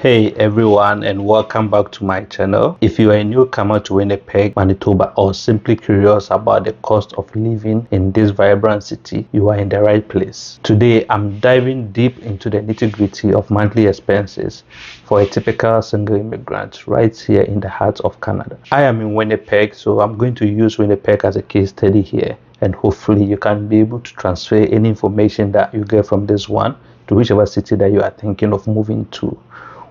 Hey everyone, and welcome back to my channel. If you are a newcomer to Winnipeg, Manitoba, or simply curious about the cost of living in this vibrant city, you are in the right place. Today I'm diving deep into the nitty-gritty of monthly expenses for a typical single immigrant right here in the heart of Canada. I am in Winnipeg, so I'm going to use Winnipeg as a case study here, and hopefully you can be able to transfer any information that you get from this one to whichever city that you are thinking of moving to.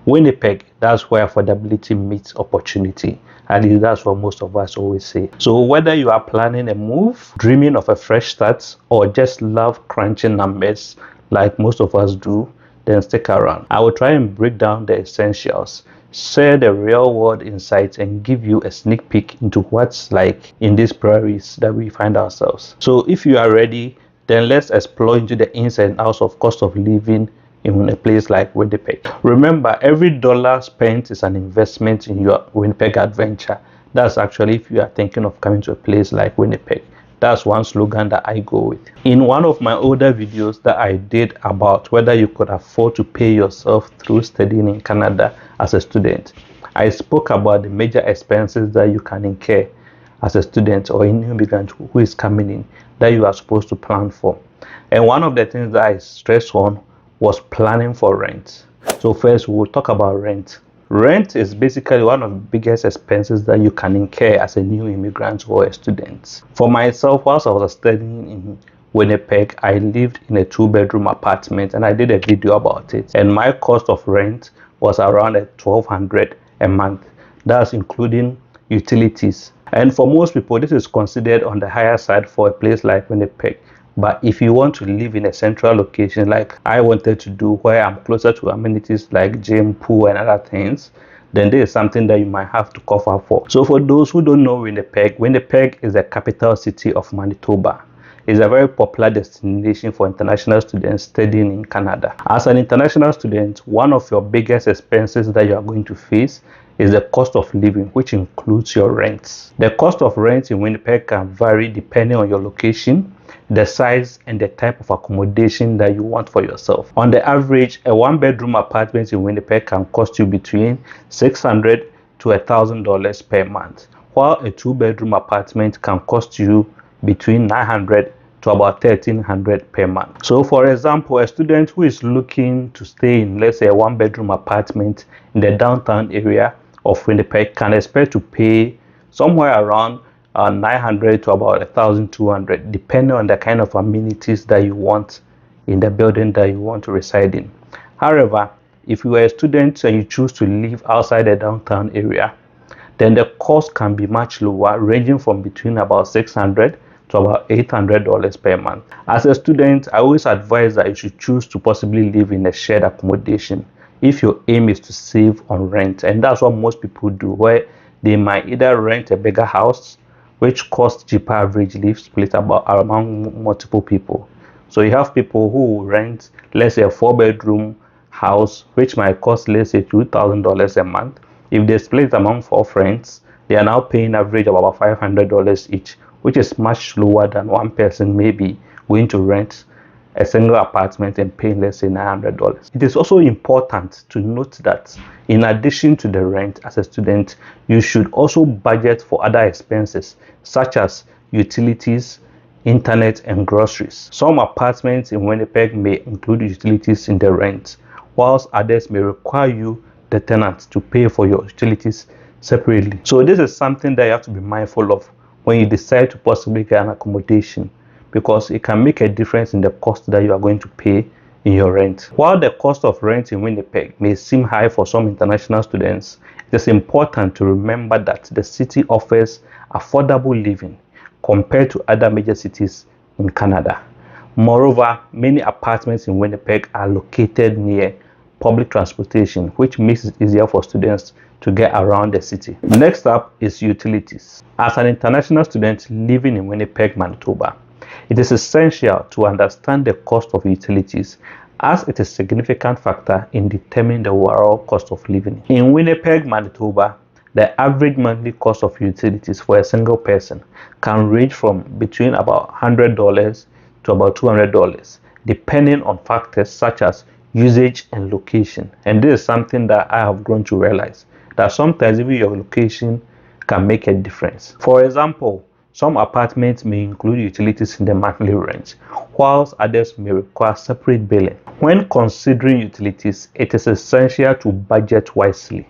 Winnipeg, that's where affordability meets opportunity. At least that's what most of us always say. So whether you are planning a move, dreaming of a fresh start, or just love crunching numbers like most of us do, then stick around. I will try and break down the essentials, share the real world insights, and give you a sneak peek into what's like in these prairies that we find ourselves. So if you are ready, then let's explore into the ins and outs of cost of living in a place like Winnipeg. Remember, every dollar spent is an investment in your Winnipeg adventure. That's actually if you are thinking of coming to a place like Winnipeg. That's one slogan that I go with. In one of my older videos that I did about whether you could afford to pay yourself through studying in Canada as a student, I spoke about the major expenses that you can incur as a student or a new immigrant who is coming in that you are supposed to plan for. And one of the things that I stress on was planning for rent. So first we'll talk about rent. Rent is basically one of the biggest expenses that you can incur as a new immigrant or a student. For myself, whilst I was studying in Winnipeg, I lived in a 2-bedroom apartment and I did a video about it. And my cost of rent was around $1,200 a month. That's including utilities. And for most people, this is considered on the higher side for a place like Winnipeg. But if you want to live in a central location like I wanted to do, where I'm closer to amenities like gym, pool, and other things, then there is something that you might have to cover for. So for those who don't know Winnipeg, Winnipeg is the capital city of Manitoba. It's a very popular destination for international students studying in Canada. As an international student, one of your biggest expenses that you are going to face is the cost of living, which includes your rents. The cost of rent in Winnipeg can vary depending on your location, the size, and the type of accommodation that you want for yourself. On the average, a 1-bedroom apartment in Winnipeg can cost you between $600 to $1,000 per month, while a 2-bedroom apartment can cost you between $900 to about $1,300 per month. So for example, a student who is looking to stay in, let's say, a 1-bedroom apartment in the downtown area of Winnipeg can expect to pay somewhere around $900 to about $1,200, depending on the kind of amenities that you want in the building that you want to reside in. However, if you are a student and you choose to live outside the downtown area, then the cost can be much lower, ranging from between about $600 to about $800 per month. As a student, I always advise that you should choose to possibly live in a shared accommodation if your aim is to save on rent. And that's what most people do, where they might either rent a bigger house, which costs cheaper averagely split about among multiple people. So you have people who rent, let's say, a 4-bedroom house, which might cost, let's say, $2,000 a month. If they split among 4 friends, they are now paying average of about $500 each, which is much lower than one person maybe going to rent a single apartment and paying, let's say, $900. It is also important to note that in addition to the rent as a student, you should also budget for other expenses such as utilities, internet, and groceries. Some apartments in Winnipeg may include utilities in the rent, whilst others may require you, the tenant, to pay for your utilities separately. So this is something that you have to be mindful of when you decide to possibly get an accommodation, because it can make a difference in the cost that you are going to pay in your rent. While the cost of rent in Winnipeg may seem high for some international students, it is important to remember that the city offers affordable living compared to other major cities in Canada. Moreover, many apartments in Winnipeg are located near public transportation, which makes it easier for students to get around the city. Next up is utilities. As an international student living in Winnipeg, Manitoba, it is essential to understand the cost of utilities, as it is a significant factor in determining the overall cost of living. In Winnipeg, Manitoba, the average monthly cost of utilities for a single person can range from between about $100 to about $200, depending on factors such as usage, and location. And this is something that I have grown to realize, that sometimes even your location can make a difference. For example, some apartments may include utilities in the monthly rent, whilst others may require separate billing. When considering utilities, it is essential to budget wisely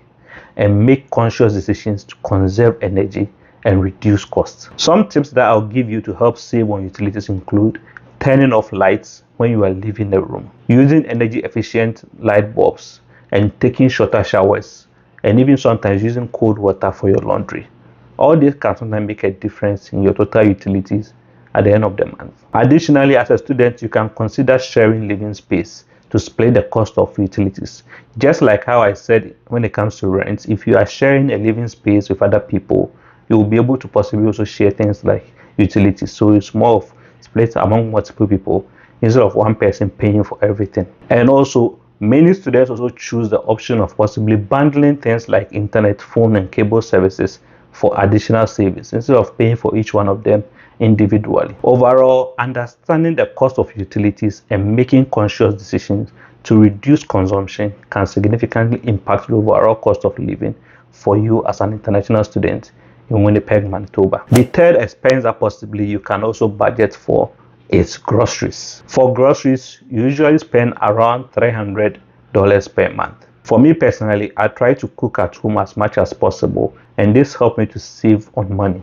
and make conscious decisions to conserve energy and reduce costs. Some tips that I'll give you to help save on utilities include turning off lights when you are leaving the room, using energy efficient light bulbs, and taking shorter showers, and even sometimes using cold water for your laundry. All this can sometimes make a difference in your total utilities at the end of the month. Additionally, as a student, you can consider sharing living space to split the cost of utilities. Just like how I said when it comes to rent, if you are sharing a living space with other people, you will be able to possibly also share things like utilities. So it's more of split among multiple people instead of one person paying for everything. And also, many students also choose the option of possibly bundling things like internet, phone, and cable services for additional savings instead of paying for each one of them individually. Overall, understanding the cost of utilities and making conscious decisions to reduce consumption can significantly impact the overall cost of living for you as an international student in Winnipeg, Manitoba. The third expense that possibly you can also budget for is groceries. For groceries, you usually spend around $300 per month. For me personally, I try to cook at home as much as possible, and this helps me to save on money.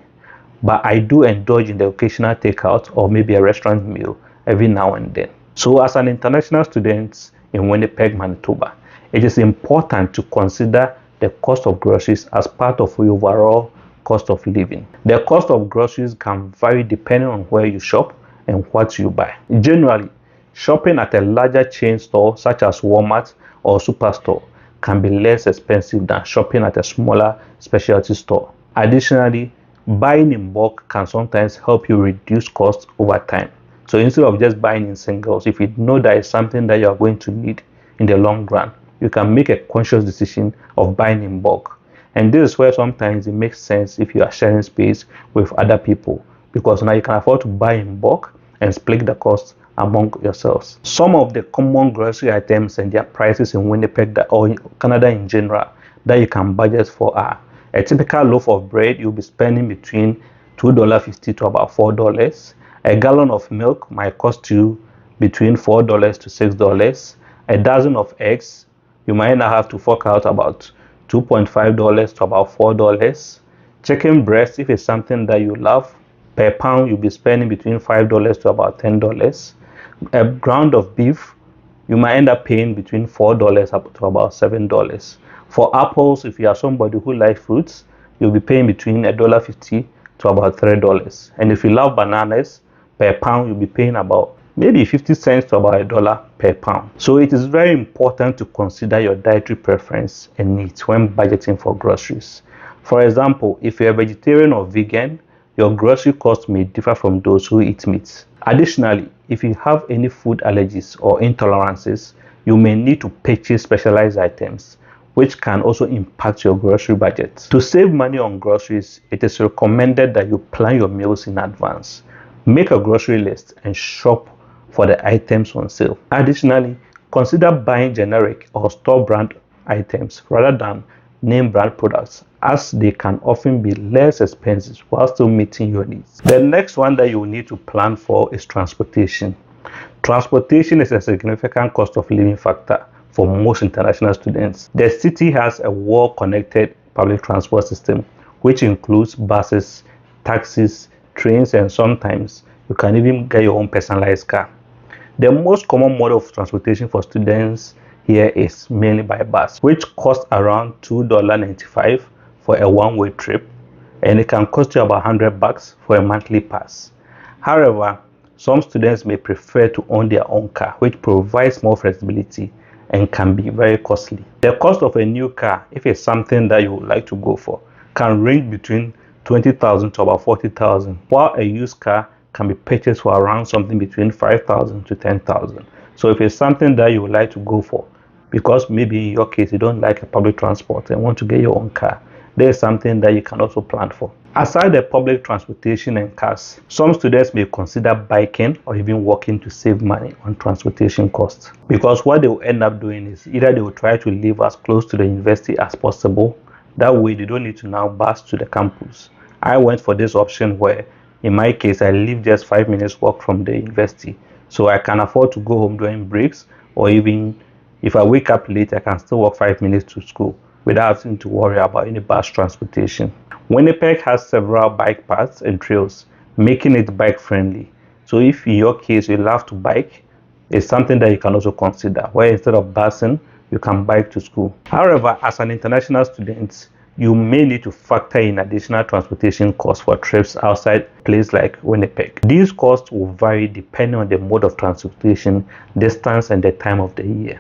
But I do indulge in the occasional takeout or maybe a restaurant meal every now and then. So as an international student in Winnipeg, Manitoba, it is important to consider the cost of groceries as part of your overall cost of living. The cost of groceries can vary depending on where you shop and what you buy. Generally, shopping at a larger chain store such as Walmart or Superstore can be less expensive than shopping at a smaller specialty store. Additionally, buying in bulk can sometimes help you reduce costs over time. So instead of just buying in singles, if you know that is something that you are going to need in the long run, you can make a conscious decision of buying in bulk. And this is where sometimes it makes sense if you are sharing space with other people, because now you can afford to buy in bulk and split the cost among yourselves. Some of the common grocery items and their prices in Winnipeg or in Canada in general that you can budget for are: a typical loaf of bread, you'll be spending between $2.50 to about $4. A gallon of milk might cost you between $4 to $6. A dozen of eggs, you might now have to fork out about $2.5 to about $4. Chicken breast, if it's something that you love, per pound you'll be spending between $5 to about $10. A ground of beef, you might end up paying between $4 up to about $7. For apples, if you are somebody who likes fruits, you'll be paying between $1.50 to about $3. And if you love bananas, per pound you'll be paying about maybe 50 cents to about $1 per pound. So it is very important to consider your dietary preference and needs when budgeting for groceries. For example, if you're a vegetarian or vegan, your grocery costs may differ from those who eat meat. Additionally, if you have any food allergies or intolerances, you may need to purchase specialized items, which can also impact your grocery budget. To save money on groceries, it is recommended that you plan your meals in advance. Make a grocery list and shop for the items on sale. Additionally, consider buying generic or store brand items rather than name brand products, as they can often be less expensive while still meeting your needs. The next one that you will need to plan for is transportation. Transportation is a significant cost of living factor for most international students. The city has a well-connected public transport system, which includes buses, taxis, trains, and sometimes you can even get your own personalized car. The most common mode of transportation for students here is mainly by bus, which costs around $2.95 for a one-way trip, and it can cost you about $100 for a monthly pass. However, some students may prefer to own their own car, which provides more flexibility and can be very costly. The cost of a new car, if it's something that you would like to go for, can range between $20,000 to about $40,000, while a used car can be purchased for around something between $5,000 to $10,000. So if it's something that you would like to go for, because maybe in your case you don't like a public transport and want to get your own car, there is something that you can also plan for. Aside the public transportation and cars, some students may consider biking or even walking to save money on transportation costs. Because what they will end up doing is either they will try to live as close to the university as possible. That way they don't need to now bus to the campus. I went for this option where, in my case, I live just 5 minutes walk from the university. So I can afford to go home during breaks, or even if I wake up late, I can still walk 5 minutes to school without having to worry about any bus transportation. Winnipeg has several bike paths and trails, making it bike friendly. So if in your case you love to bike, it's something that you can also consider, where instead of busing, you can bike to school. However, as an international student, you may need to factor in additional transportation costs for trips outside places like Winnipeg. These costs will vary depending on the mode of transportation, distance, and the time of the year.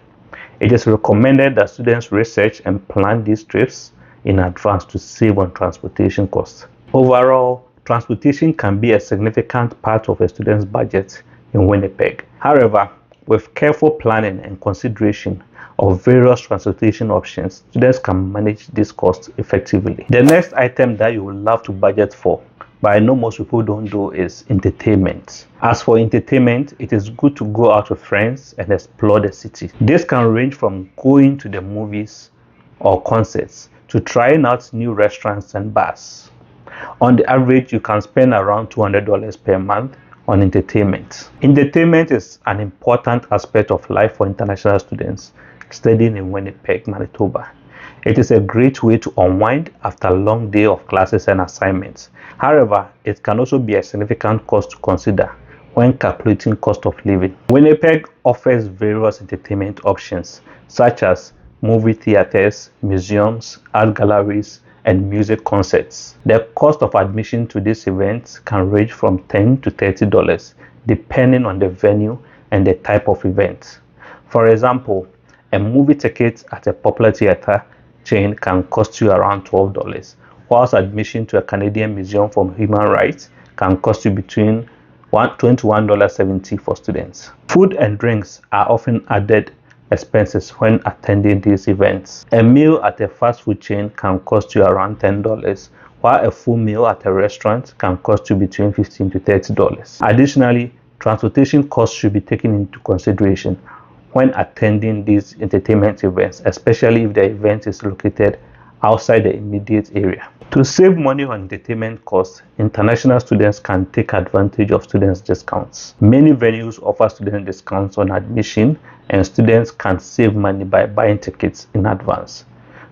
It is recommended that students research and plan these trips in advance to save on transportation costs. Overall, transportation can be a significant part of a student's budget in Winnipeg. However, with careful planning and consideration of various transportation options, students can manage these costs effectively. The next item that you would love to budget for, but I know most people don't do, is entertainment. As for entertainment, it is good to go out with friends and explore the city. This can range from going to the movies or concerts to trying out new restaurants and bars. On the average, you can spend around $200 per month on entertainment. Entertainment is an important aspect of life for international students studying in Winnipeg, Manitoba. It is a great way to unwind after a long day of classes and assignments. However, it can also be a significant cost to consider when calculating cost of living. Winnipeg offers various entertainment options such as movie theaters, museums, art galleries, and music concerts. The cost of admission to these events can range from $10 to $30 depending on the venue and the type of event. For example, a movie ticket at a popular theater chain can cost you around $12, whilst admission to a Canadian Museum for Human Rights can cost you between $21.70 for students. Food and drinks are often added expenses when attending these events. A meal at a fast food chain can cost you around $10, while a full meal at a restaurant can cost you between $15 to $30. Additionally, transportation costs should be taken into consideration when attending these entertainment events, especially if the event is located outside the immediate area. To save money on entertainment costs, international students can take advantage of students' discounts. Many venues offer student discounts on admission, and students can save money by buying tickets in advance.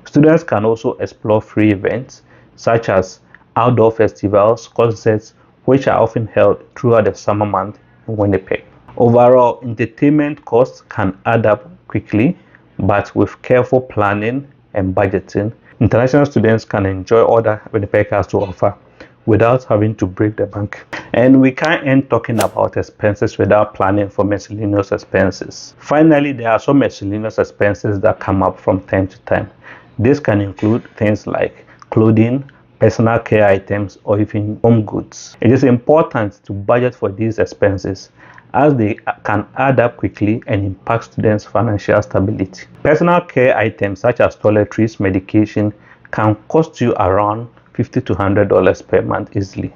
Students can also explore free events such as outdoor festivals, concerts, which are often held throughout the summer month in Winnipeg. Overall, entertainment costs can add up quickly, but with careful planning and budgeting, international students can enjoy all that Winnipeg has to offer without having to break the bank. And we can't end talking about expenses without planning for miscellaneous expenses. Finally, there are some miscellaneous expenses that come up from time to time. This can include things like clothing, personal care items, or even home goods. It is important to budget for these expenses as they can add up quickly and impact students' financial stability. Personal care items such as toiletries, medication can cost you around $50 to $100 per month easily.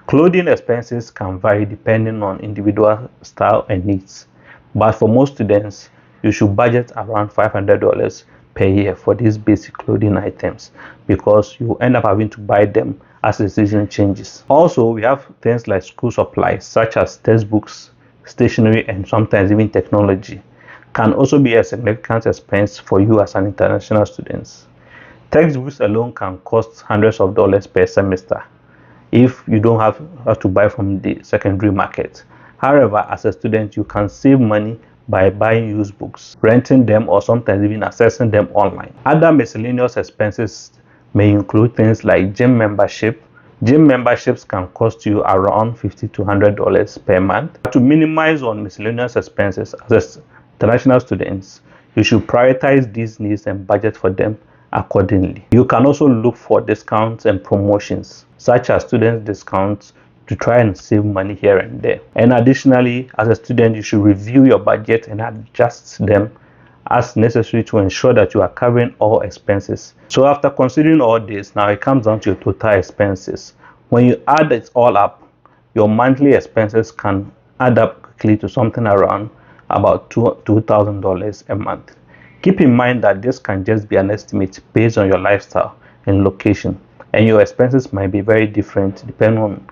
Clothing expenses can vary depending on individual style and needs, but for most students, you should budget around $500 per year for these basic clothing items because you end up having to buy them as the season changes. Also, we have things like school supplies such as textbooks, stationery, and sometimes even technology can also be a significant expense for you as an international student. Textbooks alone can cost hundreds of dollars per semester if you don't have to buy from the secondary market. However, as a student, you can save money by buying used books, renting them, or sometimes even accessing them online. Other miscellaneous expenses may include things like gym membership. Gym memberships can cost you around $50 to $100 per month. To minimize on miscellaneous expenses as international students, you should prioritize these needs and budget for them accordingly. You can also look for discounts and promotions, such as student discounts, to try and save money here and there. And additionally, as a student, you should review your budget and adjust them as necessary to ensure that you are covering all expenses. So after considering all this, now it comes down to your total expenses. When you add it all up, your monthly expenses can add up quickly to something around about $2,000 a month. Keep in mind that this can just be an estimate based on your lifestyle and location, and your expenses might be very different depending on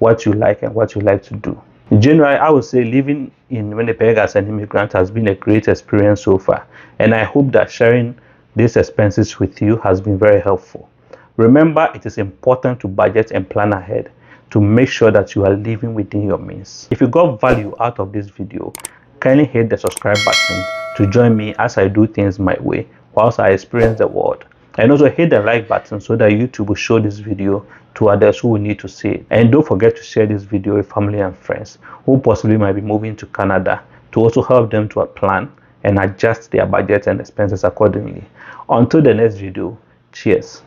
what you like and what you like to do. In general, I would say living in Winnipeg as an immigrant has been a great experience so far, and I hope that sharing these expenses with you has been very helpful. Remember, it is important to budget and plan ahead to make sure that you are living within your means. If you got value out of this video, kindly hit the subscribe button to join me as I do things my way whilst I experience the world. And also hit the like button so that YouTube will show this video to others who will need to see it. And don't forget to share this video with family and friends who possibly might be moving to Canada, to also help them to plan and adjust their budget and expenses accordingly. Until the next video, cheers.